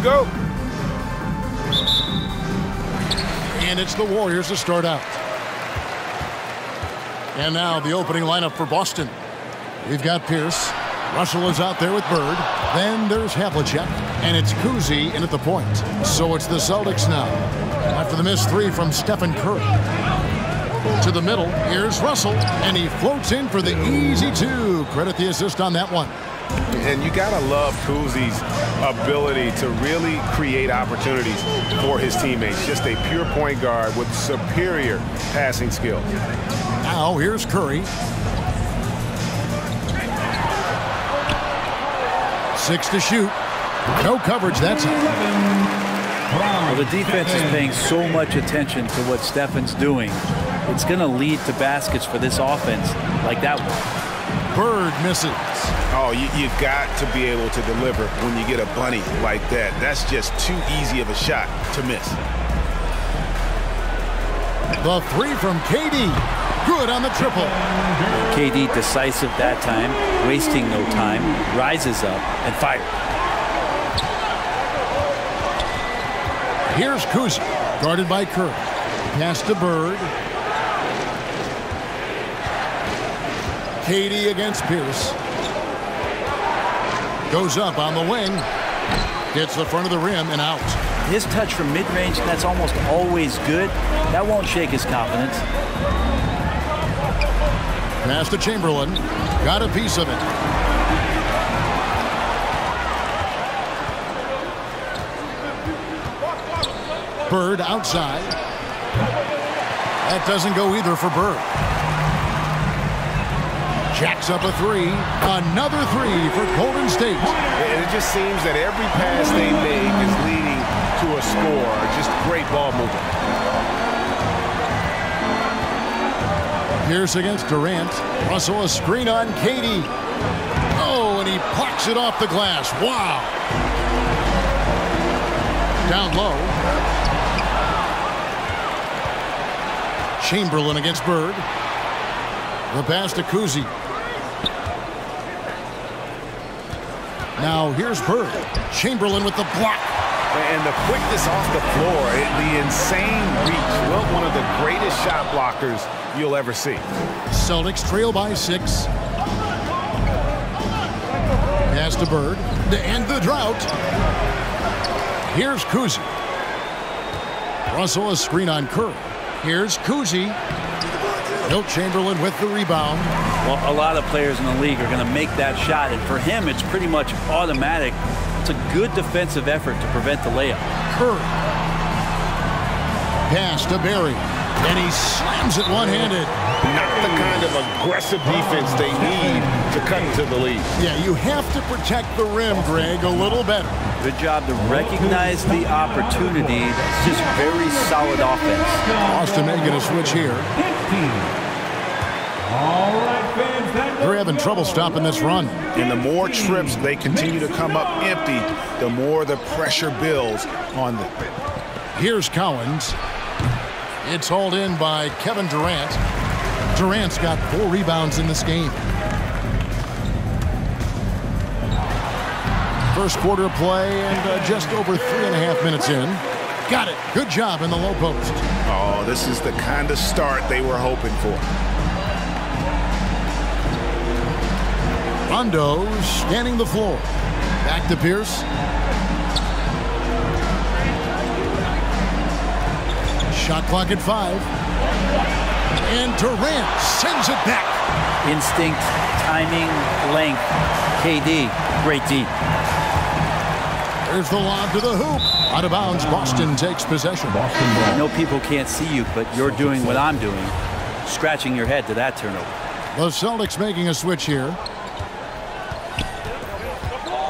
you go. And it's the Warriors to start out. And now the opening lineup for Boston. We've got Pierce. Russell is out there with Bird. Then there's Havlicek. And it's Kuzi in at the point. So it's the Celtics now. After the missed three from Stephen Curry. To the middle, here's Russell. And he floats in for the easy two. Credit the assist on that one. And you gotta love Kuzi's ability to really create opportunities for his teammates. Just a pure point guard with superior passing skill. Now here's Curry. 6 to shoot. No coverage that time. Well, the defense is paying so much attention to what Stephen's doing. It's going to lead to baskets for this offense like that one. Bird misses. Oh, you've got to be able to deliver when you get a bunny like that. That's just too easy of a shot to miss. The three from KD. Good on the triple. KD decisive that time, wasting no time, rises up and fires. Here's Kuzi, guarded by Curry. Pass to Bird. KD against Pierce. Goes up on the wing. Gets the front of the rim and out. His touch from mid-range, that's almost always good. That won't shake his confidence. Pass to Chamberlain. Got a piece of it. Bird outside. That doesn't go either for Bird. Jacks up a three. Another three for Golden State. And it just seems that every pass they make is leading to a score. Just great ball movement. Pierce against Durant. Russell a screen on KD. Oh, and he plucks it off the glass. Wow. Down low. Chamberlain against Bird. The pass to Kuzi. Now here's Bird. Chamberlain with the block. And the quickness off the floor, the insane reach. Well, one of the greatest shot blockers you'll ever see. Celtics trail by 6. Pass to Bird to end the drought. Here's Kuzi. Russell a screen on Curry. Here's Kuzi. Wilt Chamberlain with the rebound. Well, a lot of players in the league are going to make that shot, and for him, it's pretty much automatic. It's a good defensive effort to prevent the layup. Curry. Pass to Barry. And he slams it one-handed. Not the kind of aggressive defense they need to cut into the lead. Yeah, you have to protect the rim, Greg, a little better. Good job to recognize the opportunity. That's just very solid offense. Boston making a switch here. They're having trouble stopping this run. And the more trips they continue to come up empty, the more the pressure builds on them. Here's Collins. It's hauled in by Kevin Durant. Durant's got 4 rebounds in this game. First quarter of play and just over 3.5 minutes in. Got it. Good job in the low post. Oh, this is the kind of start they were hoping for. Rondo scanning the floor. Back to Pierce. Shot clock at 5. And Durant sends it back. Instinct, timing, length. KD, great D. There's the lob to the hoop. Out of bounds, Boston takes possession. I know people can't see you, but you're doing what I'm doing. Scratching your head to that turnover. The Celtics making a switch here.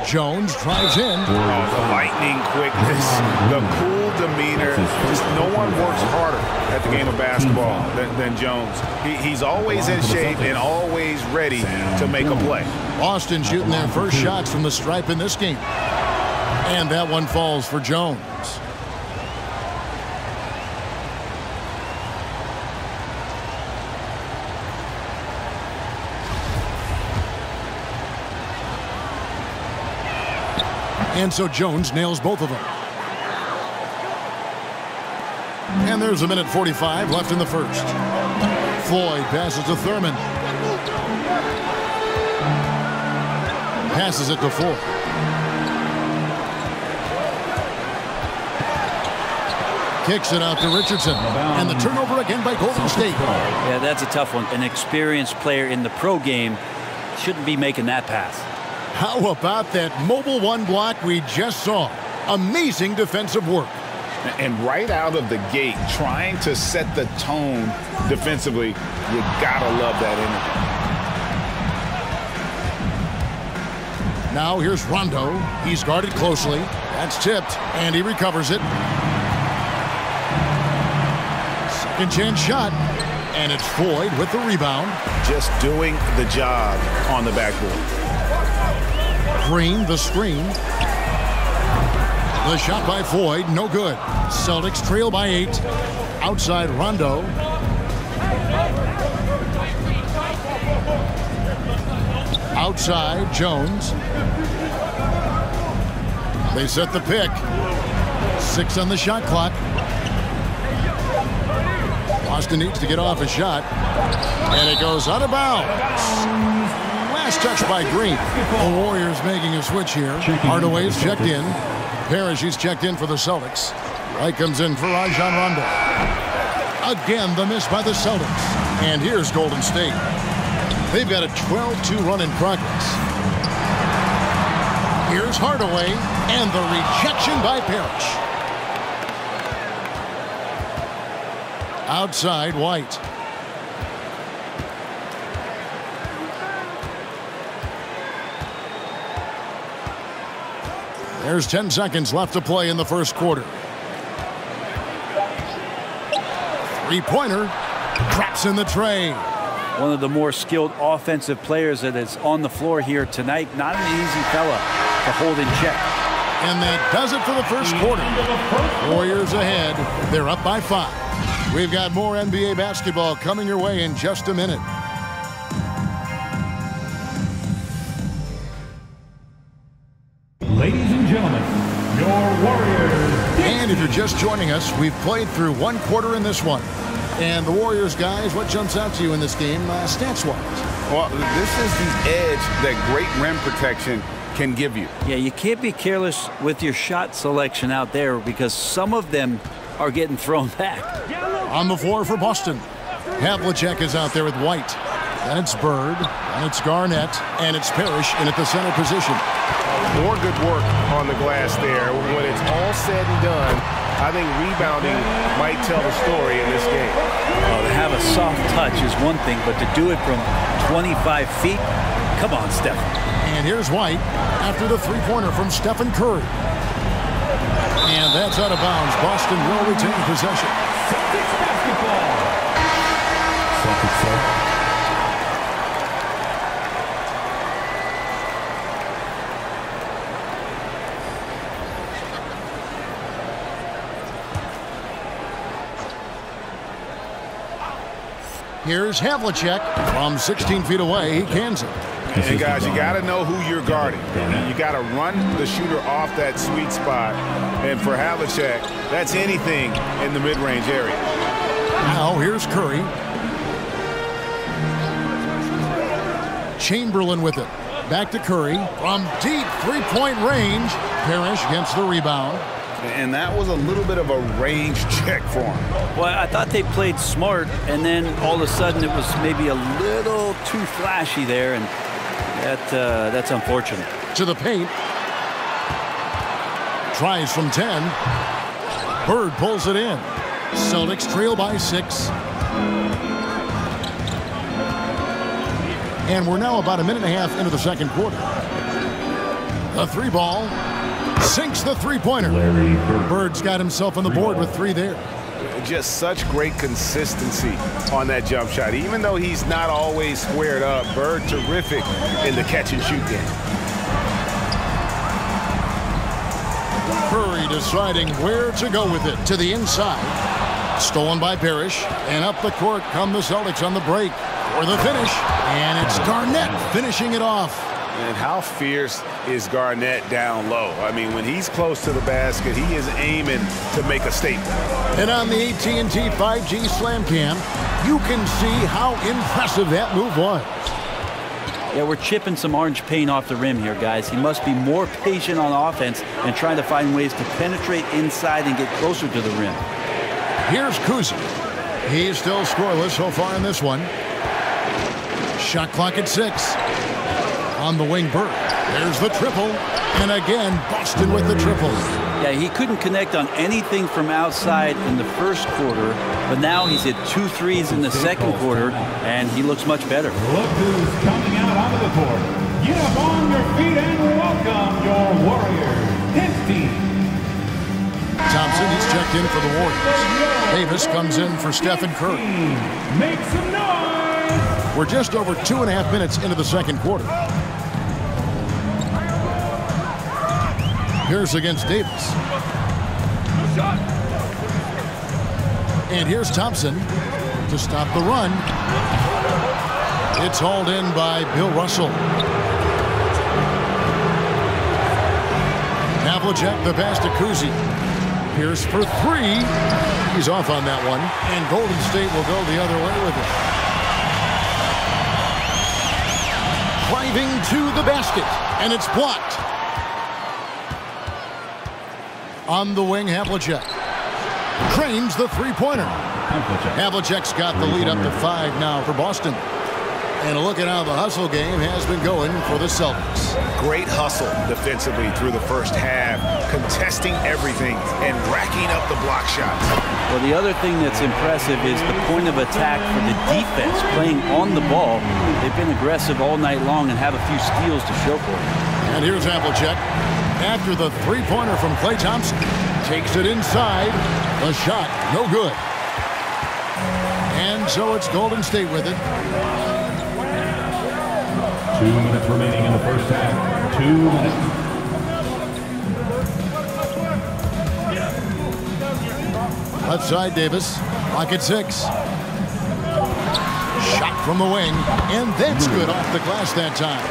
Jones drives in. Oh, the lightning quickness, the cool demeanor. Just no one works harder at the game of basketball than Jones. He's always in shape and always ready to make a play. Boston shooting their first shots from the stripe in this game. And that one falls for Jones. And so Jones nails both of them. And there's a minute 45 left in the first. Floyd passes to Thurman. Passes it to Ford. Kicks it out to Richardson. And the turnover again by Golden State. Yeah, that's a tough one. An experienced player in the pro game shouldn't be making that pass. How about that mobile one block we just saw? Amazing defensive work. And right out of the gate, trying to set the tone defensively, you gotta love that energy. Now here's Rondo. He's guarded closely. That's tipped, and he recovers it. Second chance shot, and it's Floyd with the rebound. Just doing the job on the backboard. Green, the screen. The shot by Floyd, no good. Celtics trail by 8. Outside Rondo. Outside Jones. They set the pick. 6 on the shot clock. Boston needs to get off a shot. And it goes out of bounds. Last touch by Green. The Warriors making a switch here. Hardaway's checked in. Parrish, he's checked in for the Celtics. Right comes in for Rajon Rondo. Again, the miss by the Celtics. And here's Golden State. They've got a 12-2 run in progress. Here's Hardaway, and the rejection by Parrish. Outside White. There's 10 seconds left to play in the first quarter. Three-pointer. Traps in the tray. One of the more skilled offensive players that is on the floor here tonight. Not an easy fella to hold in check. And that does it for the first quarter. Warriors ahead. They're up by 5. We've got more NBA basketball coming your way in just a minute. Ladies and gentlemen, your Warriors. And if you're just joining us, we've played through one quarter in this one. And the Warriors, guys, what jumps out to you in this game, stats-wise? Well, this is the edge that great rim protection can give you. Yeah, you can't be careless with your shot selection out there because some of them are getting thrown back. On the floor for Boston. Havlicek is out there with White. And it's Bird, and it's Garnett, and it's Parrish in at the center position. More good work on the glass there. When it's all said and done, I think rebounding might tell the story in this game. To have a soft touch is one thing, but to do it from 25 feet, come on, Steph. And here's White after the three-pointer from Stephen Curry. And that's out of bounds. Boston will retain possession. Celtics basketball. Celtics. Here's Havlicek from 16 feet away. He cans it. And guys, you got to know who you're guarding. You got to run the shooter off that sweet spot. And for Havlicek, that's anything in the mid-range area. Now here's Curry. Chamberlain with it. Back to Curry from deep three-point range. Parrish gets the rebound. And that was a little bit of a range check for him. Well, I thought they played smart, and then all of a sudden it was maybe a little too flashy there, and that's unfortunate. To the paint. Tries from 10. Bird pulls it in. Celtics trail by 6. And we're now about a minute and a half into the second quarter. The three ball. Sinks the three-pointer. Bird's got himself on the board with 3 there. Just such great consistency on that jump shot. Even though he's not always squared up, Bird terrific in the catch-and-shoot game. Curry deciding where to go with it. To the inside. Stolen by Parrish. And up the court come the Celtics on the break for the finish. And it's Garnett finishing it off. And how fierce is Garnett down low? I mean, when he's close to the basket, he is aiming to make a statement. And on the AT&T 5G Slam Cam, you can see how impressive that move was. Yeah, we're chipping some orange paint off the rim here, guys. He must be more patient on offense and trying to find ways to penetrate inside and get closer to the rim. Here's Kuzi. He's still scoreless so far in this one. Shot clock at 6. On the wing, Bird. There's the triple. And again, Boston with the triple. Yeah, he couldn't connect on anything from outside in the first quarter, but now he's hit 2 threes in the second quarter, and he looks much better. Look who's coming out onto the court. Get up on your feet and welcome your Warriors. His team. Thompson, he's checked in for the Warriors. Davis comes in for Stephen Curry. Make some noise. We're just over 2.5 minutes into the second quarter. Here's against Davis. And here's Thompson to stop the run. It's hauled in by Bill Russell. Havlicek, the pass to Kuzi. Pierce for 3. He's off on that one. And Golden State will go the other way with it. Driving to the basket. And it's blocked. On the wing, Havlicek. Cranes the three-pointer. Havlicek's got the lead up to 5 now for Boston. And look at how the hustle game has been going for the Celtics. Great hustle defensively through the first half, contesting everything and racking up the block shots. Well, the other thing that's impressive is the point of attack for the defense playing on the ball. They've been aggressive all night long and have a few steals to show for it. And here's Havlicek. After the three-pointer from Klay Thompson. Takes it inside. The shot, no good. And so it's Golden State with it. 2 minutes remaining in the first half. 2 minutes. Left side, Davis. Clock at 6. Shot from the wing. And that's good off the glass that time.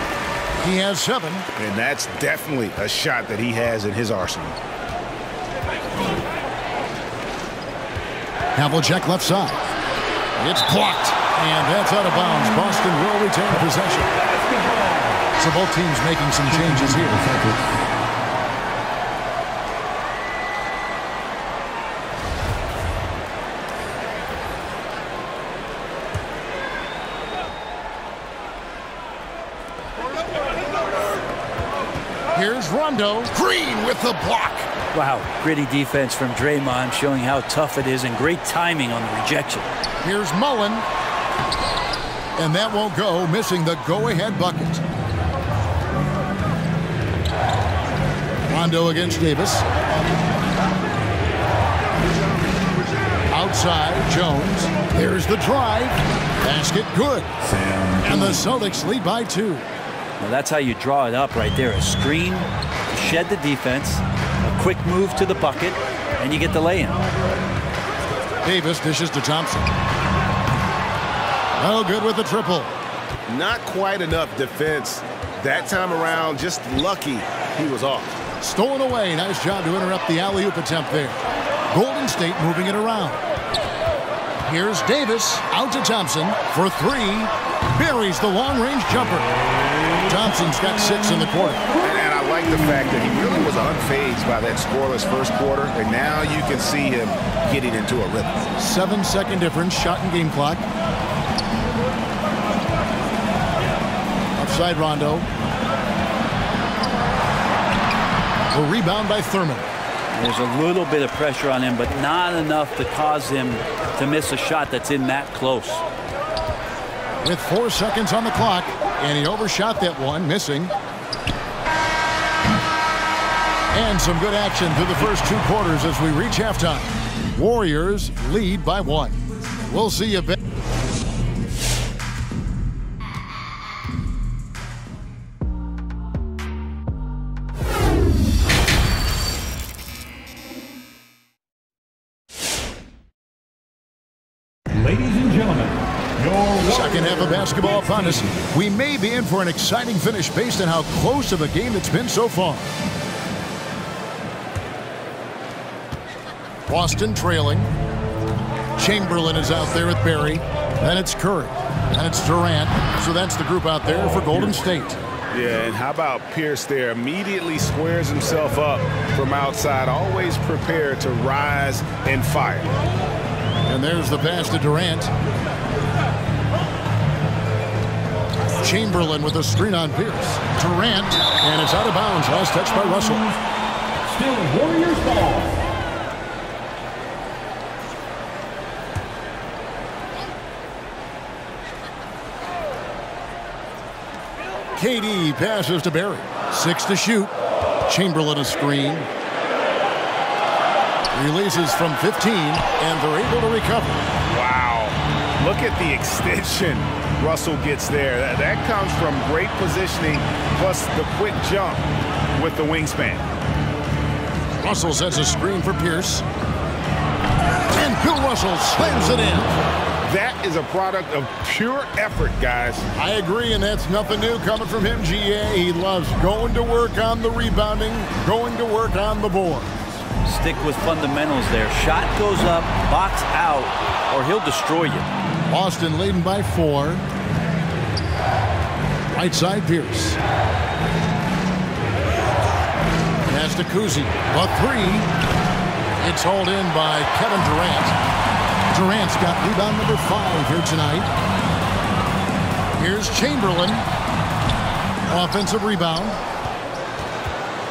He has 7. And that's definitely a shot that he has in his arsenal. Havlicek left side. It's blocked. And that's out of bounds. Boston will retain possession. So both teams making some changes here. Here's Rondo. Green with the block. Wow, gritty defense from Draymond, showing how tough it is and great timing on the rejection. Here's Mullen. And that won't go, missing the go-ahead bucket. Rondo against Davis. Outside, Jones. There's the drive. Basket good. And the Celtics lead by 2. Well, that's how you draw it up right there. A screen, shed the defense, a quick move to the bucket, and you get the lay-in. Davis dishes to Thompson. Oh, good with the triple. Not quite enough defense that time around. Just lucky he was off. Stolen away. Nice job to interrupt the alley-oop attempt there. Golden State moving it around. Here's Davis out to Thompson for 3. Buries the long-range jumper. Thompson's got 6 in the quarter. And I like the fact that he really was unfazed by that scoreless first quarter, and now you can see him getting into a rhythm. 7-second difference, shot and game clock. Offside Rondo. A rebound by Thurman. There's a little bit of pressure on him, but not enough to cause him to miss a shot that's in that close. With 4 seconds on the clock, and he overshot that one, missing. And some good action through the first 2 quarters as we reach halftime. Warriors lead by 1. We'll see you back. Ladies and gentlemen, Second half of basketball upon us. We may be in for an exciting finish based on how close of a game it's been so far. Boston trailing. Chamberlain is out there with Barry. Then it's Curry. And it's Durant. So that's the group out there for Golden State. Yeah, and how about Pierce there? Immediately squares himself up from outside, always prepared to rise and fire. And there's the pass to Durant. Chamberlain with a screen on Pierce. Durant, and it's out of bounds. Last touch by Russell. Still Warriors ball. KD passes to Barry. 6 to shoot. Chamberlain a screen. Releases from 15, and they're able to recover. Wow. Look at the extension Russell gets there. That comes from great positioning, plus the quick jump with the wingspan. Russell sets a screen for Pierce. And Bill Russell slams it in. That is a product of pure effort, guys. I agree, and that's nothing new coming from him, GA. He loves going to work on the rebounding, going to work on the board. Stick with fundamentals there. Shot goes up, box out, or he'll destroy you. Boston leading by 4. Right side, Pierce. Pass to Kuzi. A 3. It's hauled in by Kevin Durant. Durant's got rebound number 5 here tonight. Here's Chamberlain. Offensive rebound.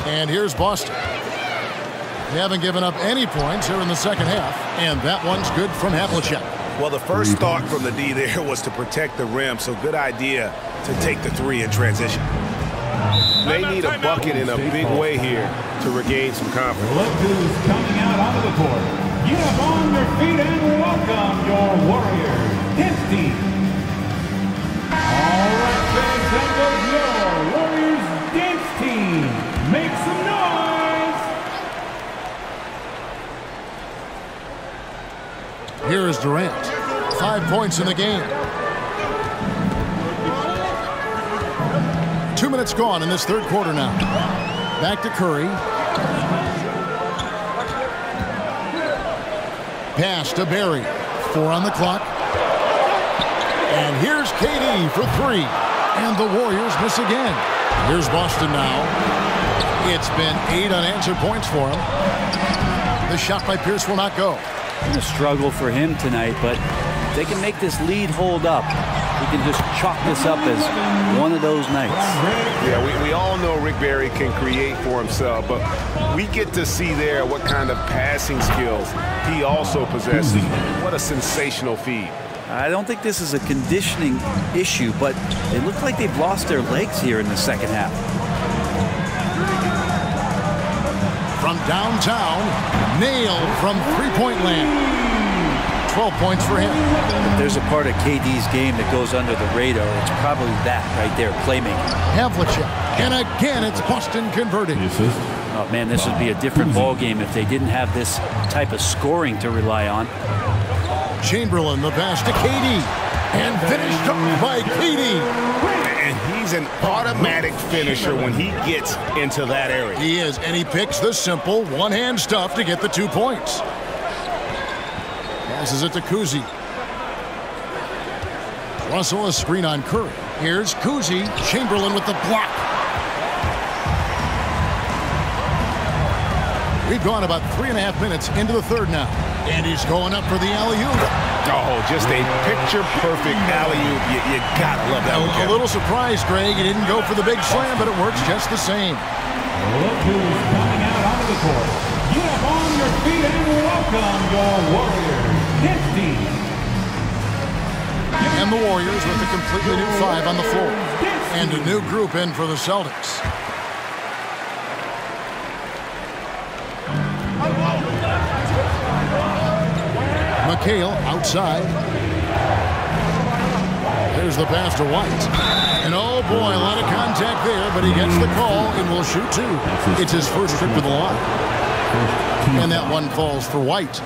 And here's Boston. They haven't given up any points here in the second half. And that one's good from Havlicek. Well, the first thought from the D there was to protect the rim, so good idea to take the 3 in transition. They need a bucket in a big way here to regain some confidence. Look who's coming out onto the court. Get up on your feet and welcome your Warriors dance team. All right, fans, that goes your Warriors dance team. Make some noise. Here is Durant. 5 points in the game. 2 minutes gone in this third quarter now. Back to Curry. Pass to Barry. 4 on the clock. And here's KD for 3. And the Warriors miss again. Here's Boston now. It's been 8 unanswered points for him. The shot by Pierce will not go. A struggle for him tonight, but if they can make this lead hold up, we can just chalk this up as one of those nights. Yeah, we all know Rick Barry can create for himself, but we get to see there what kind of passing skills he also possesses. What a sensational feed. I don't think this is a conditioning issue, but they look like they've lost their legs here in the second half. From downtown, nailed from three-point land. 12 points for him. If there's a part of KD's game that goes under the radar, it's probably that right there, playmaking. Havlicek. And again, it's Boston converting. Oh, man, this would be a different ball game if they didn't have this type of scoring to rely on. Chamberlain, the pass to KD. And finished up by KD. And he's an automatic finisher when he gets into that area. He is, and he picks the simple one-hand stuff to get the 2 points. Passes it to Kuzi. Russell a screen on Curry. Here's Kuzi. Chamberlain with the block. We've gone about 3.5 minutes into the third now. And he's going up for the alley-oop. Oh, just a picture-perfect alley-oop. You gotta love that one, A little surprised, Greg. He didn't go for the big slam, but it works just the same. Look who's coming out onto the court. Get up on your feet and welcome your Warriors dance team. And the Warriors with a completely new 5 on the floor. And a new group in for the Celtics. McHale outside. There's the pass to White. And oh boy, a lot of contact there, but he gets the call and will shoot 2. It's his first trip to the line. And that one falls for White.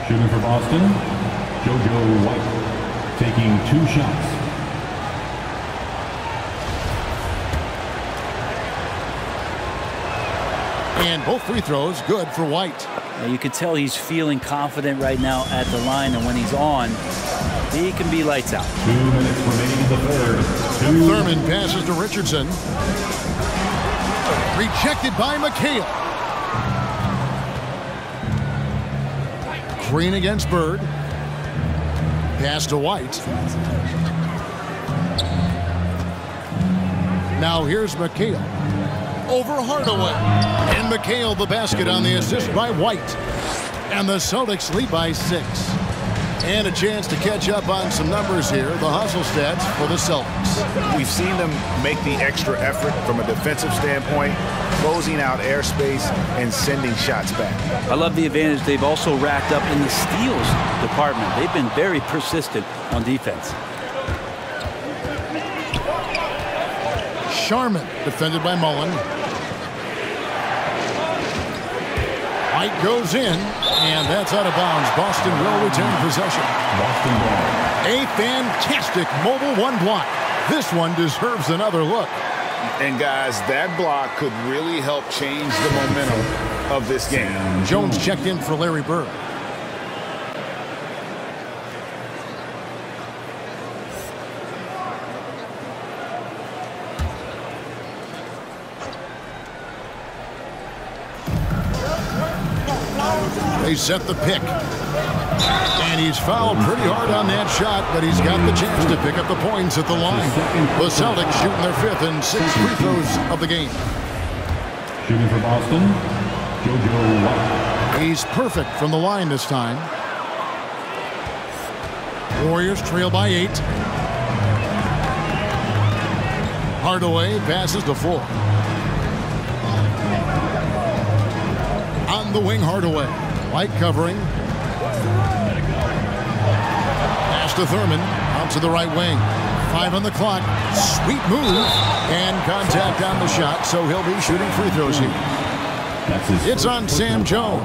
Shooting for Boston, JoJo White. taking 2 shots. And both free throws good for White. Now you can tell he's feeling confident right now at the line, and when he's on, he can be lights out. 2 minutes remaining in the third. Thurman passes to Richardson. Rejected by McHale. Green against Bird. Pass to White. Now here's McHale. Over Hardaway. And McHale the basket on the assist by White. And the Celtics lead by 6. And a chance to catch up on some numbers here. The hustle stats for the Celtics. We've seen them make the extra effort from a defensive standpoint, closing out airspace and sending shots back. I love the advantage they've also racked up in the steals department. They've been very persistent on defense. Sharman defended by Mullen. White goes in, and that's out of bounds. Boston will retain possession. Boston ball. A fantastic mobile 1 block. This one deserves another look. And guys, that block could really help change the momentum of this game. Jones checked in for Larry Bird. They set the pick. And he's fouled pretty hard on that shot, but he's got the chance to pick up the points at the line. The Celtics shooting their 5th and 6th free throws of the game. Shooting for Boston, JoJo White. He's perfect from the line this time. Warriors trail by 8. Hardaway passes to 4. On the wing, Hardaway. White covering. Pass to Thurman. Out to the right wing. 5 on the clock. Sweet move. And contact on the shot, so he'll be shooting free throws here. It's on Sam Jones.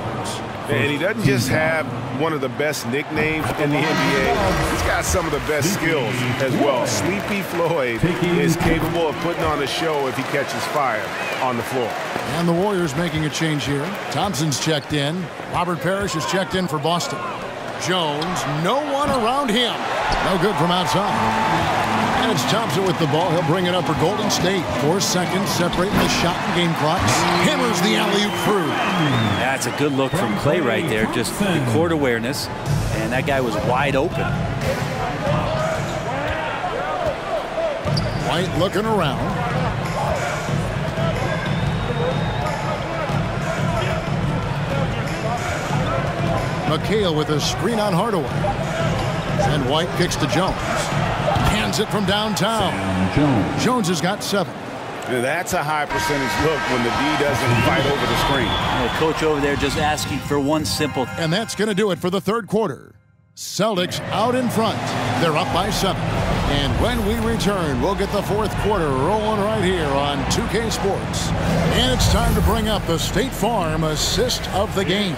And he doesn't just have one of the best nicknames in the NBA. He's got some of the best skills as well. Sleepy Floyd is capable of putting on a show if he catches fire on the floor. And the Warriors making a change here. Thompson's checked in. Robert Parrish is checked in for Boston. Jones, no one around him. No good from outside. And it's Thompson with the ball. He'll bring it up for Golden State. 4 seconds separating the shot and game clocks. Hammers the alley-oop through. That's a good look from Clay right there. Just the court awareness. And that guy was wide open. White looking around. McHale with a screen on Hardaway. And White kicks to Jones. Hands it from downtown. Jones has got 7. That's a high percentage look when the D doesn't fight over the screen. The coach over there just asking for one simple. And that's going to do it for the 3rd quarter. Celtics out in front. They're up by 7. And when we return, we'll get the 4th quarter rolling right here on 2K Sports. And it's time to bring up the State Farm assist of the game.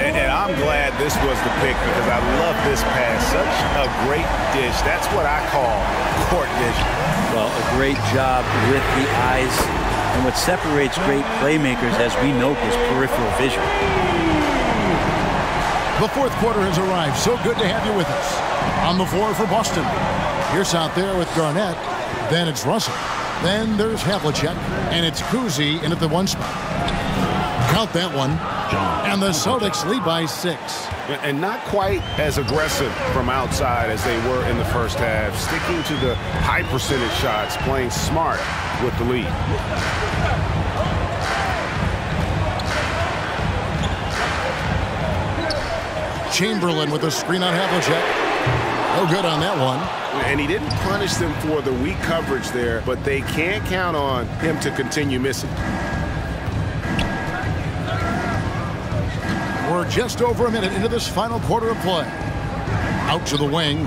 And I'm glad this was the pick because I love this pass. Such a great dish. That's what I call court vision. Well, a great job with the eyes. And what separates great playmakers, as we know, is peripheral vision. The 4th quarter has arrived. So good to have you with us. On the floor for Boston. Pierce out there with Garnett. Then it's Russell. Then there's Havlicek. And it's Kuzi in at the 1 spot. Count that one. And the Celtics lead by 6. And not quite as aggressive from outside as they were in the first half. Sticking to the high percentage shots. Playing smart with the lead. Chamberlain with a screen on Havlicek. No good on that one. And he didn't punish them for the weak coverage there, but they can't count on him to continue missing. We're just over a minute into this final quarter of play. Out to the wing.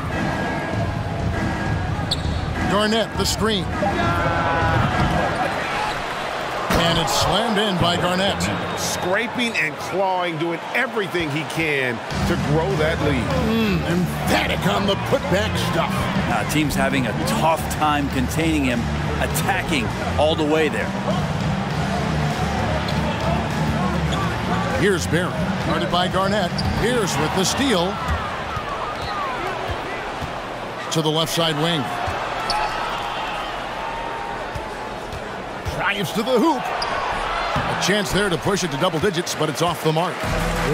Garnett, the screen. And it's slammed in by Garnett. Scraping and clawing, doing everything he can to grow that lead. Emphatic on the putback stuff. Team's having a tough time containing him, attacking all the way there. Here's Barry, guarded by Garnett. Here's with the steal. To the left side wing. Drives to the hoop. A chance there to push it to double digits, but it's off the mark.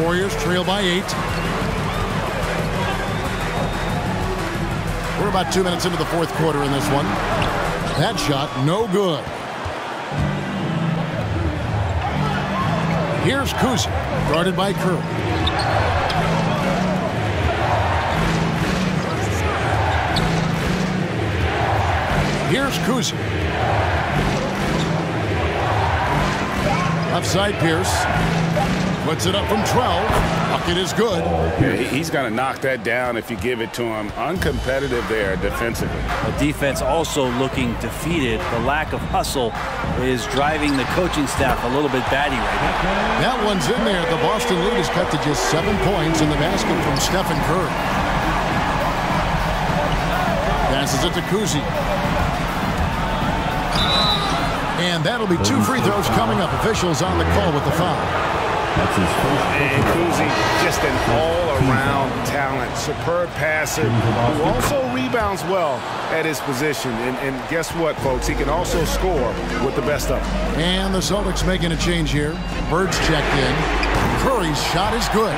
Warriors trail by 8. We're about 2 minutes into the fourth quarter in this one. That shot, no good. Here's Kuzi, guarded by Curry. Here's Kuzi. Upside Pierce. Puts it up from 12. Bucket is good. Yeah, he's going to knock that down if you give it to him. Uncompetitive there defensively. The defense also looking defeated. The lack of hustle is driving the coaching staff a little bit batty right now. That one's in there. The Boston lead is cut to just 7 points in the basket from Stephen Curry. Passes it to Kuzi. And that'll be 2 free throws coming up. Officials on the call with the foul. And Kuzi, just an all-around talent, superb passer who also rebounds well at his position. And guess what, folks? He can also score with the best of them. And the Celtics making a change here. Bird's checked in. Curry's shot is good.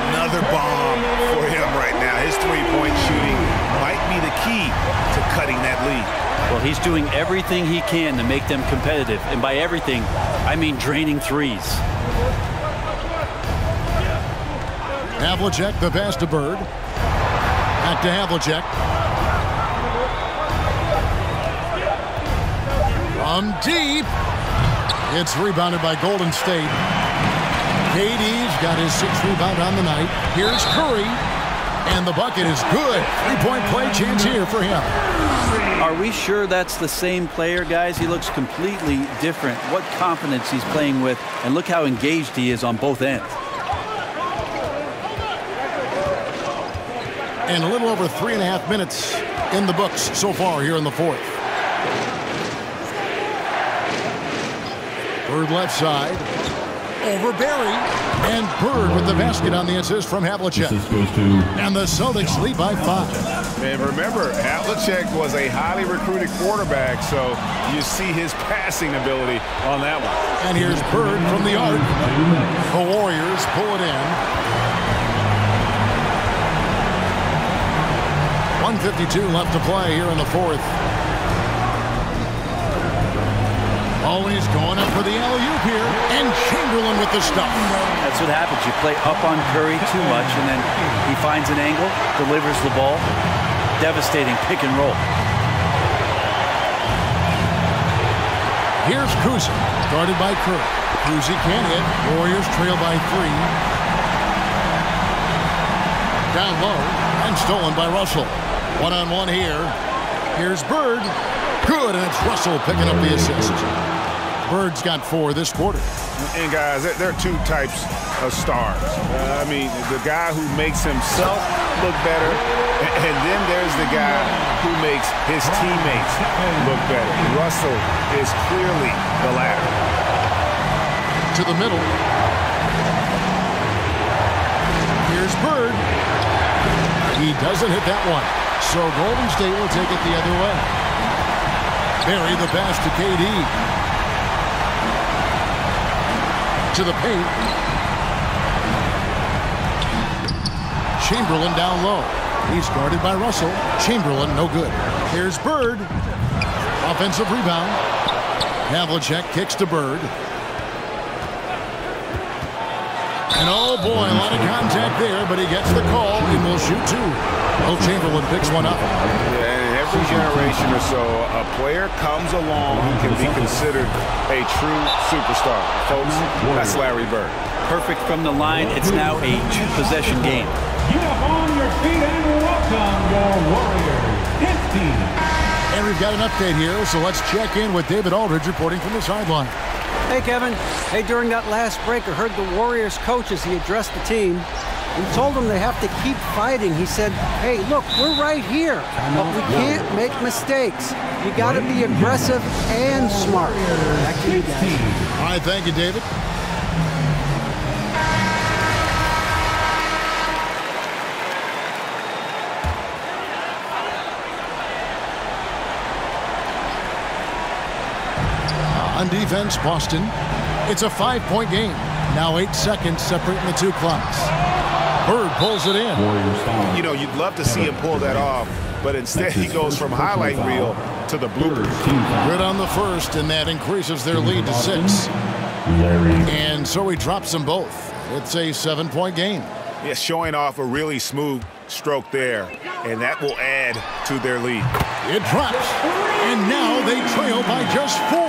Another bomb for him right now. His three-point shooting might be the key to cutting that lead. Well, he's doing everything he can to make them competitive. And by everything, I mean draining threes. Havlicek, the pass to Bird. Back to Havlicek. From deep. It's rebounded by Golden State. KD's got his 6th rebound on the night. Here's Curry. And the bucket is good. 3-point play chance here for him. Are we sure that's the same player, guys? He looks completely different. What confidence he's playing with, and look how engaged he is on both ends. And a little over 3.5 minutes in the books so far here in the fourth. Bird left side. Over Barry. And Bird with the basket on the assist from Havlicek. And the Celtics lead by 5. And remember, Havlicek was a highly recruited quarterback, so you see his passing ability on that one. And here's Bird from the arc. The Warriors pull it in. 1:52 left to play here in the fourth. Always going up for the alley-oop here. And Chamberlain with the stuff. That's what happens. You play up on Curry too much, and then he finds an angle, delivers the ball. Devastating pick and roll. Here's Kuzi, guarded by Curry. Kuzi can't hit. Warriors trail by 3. Down low, and stolen by Russell. One-on-one here. Here's Bird. Good, and it's Russell picking up the assist. Bird's got 4 this quarter. And guys, there are 2 types of stars. I mean, the guy who makes himself look better, and then there's the guy who makes his teammates look better. Russell is clearly the latter. To the middle. Here's Bird. He doesn't hit that one. So Golden State will take it the other way. Barry the pass to KD. To the paint. Chamberlain down low. He's guarded by Russell. Chamberlain no good. Here's Bird. Offensive rebound. Havlicek kicks to Bird. And oh boy, a lot of contact there, but he gets the call and will shoot 2. Will Chamberlain picks one up. Yeah, in every generation or so, a player comes along who can be considered a true superstar. Folks, that's Larry Bird. Perfect from the line. It's now a 2-possession game. Get up on your feet and welcome your Warriors, his team. And we've got an update here, so let's check in with David Aldridge reporting from the sideline. Hey, Kevin. Hey, during that last break, I heard the Warriors coach as he addressed the team and told them they have to keep fighting. He said, hey, look, we're right here, but we can't make mistakes. You got to be aggressive and smart. Back to you guys. All right, thank you, David. On defense, Boston. It's a 5-point game. Now 8 seconds separating the two clocks. Bird pulls it in. You know, you'd love to see him pull that off, but instead he goes from highlight reel to the bloopers. Good on the first, and that increases their lead to 6. And so he drops them both. It's a 7-point game. Yeah, showing off a really smooth stroke there, and that will add to their lead. It drops, and now they trail by just 4.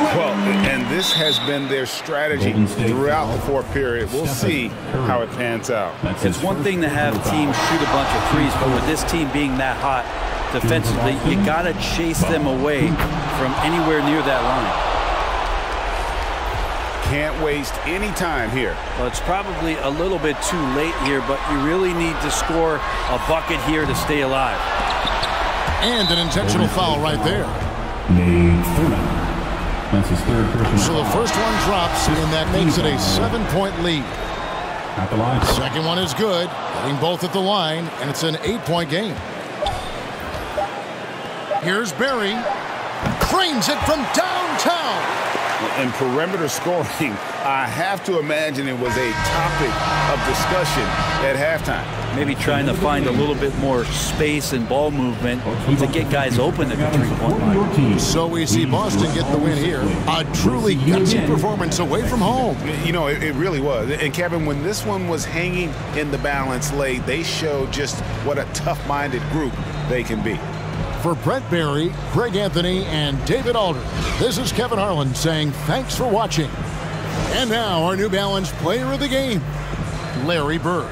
Well, and this has been their strategy throughout the fourth period. We'll see how it pans out. It's one thing to have teams shoot a bunch of threes, but with this team being that hot defensively, you got to chase them away from anywhere near that line. Can't waste any time here. Well, it's probably a little bit too late here, but you really need to score a bucket here to stay alive. And an intentional foul right there. So the first one drops, and that makes it a 7-point lead. Second one is good, getting both at the line, and it's an 8-point game. Here's Barry. Cranes it from downtown. In perimeter scoring, I have to imagine it was a topic of discussion at halftime. Maybe trying to find a little bit more space and ball movement to get guys open at the three-point line. So we see Boston get the win here. A truly gutsy performance away from home. You know, it really was. And Kevin, when this one was hanging in the balance late, they showed just what a tough-minded group they can be. For Brett Barry, Greg Anthony, and David Alder, this is Kevin Harlan saying thanks for watching. And now our New Balance player of the game, Larry Bird.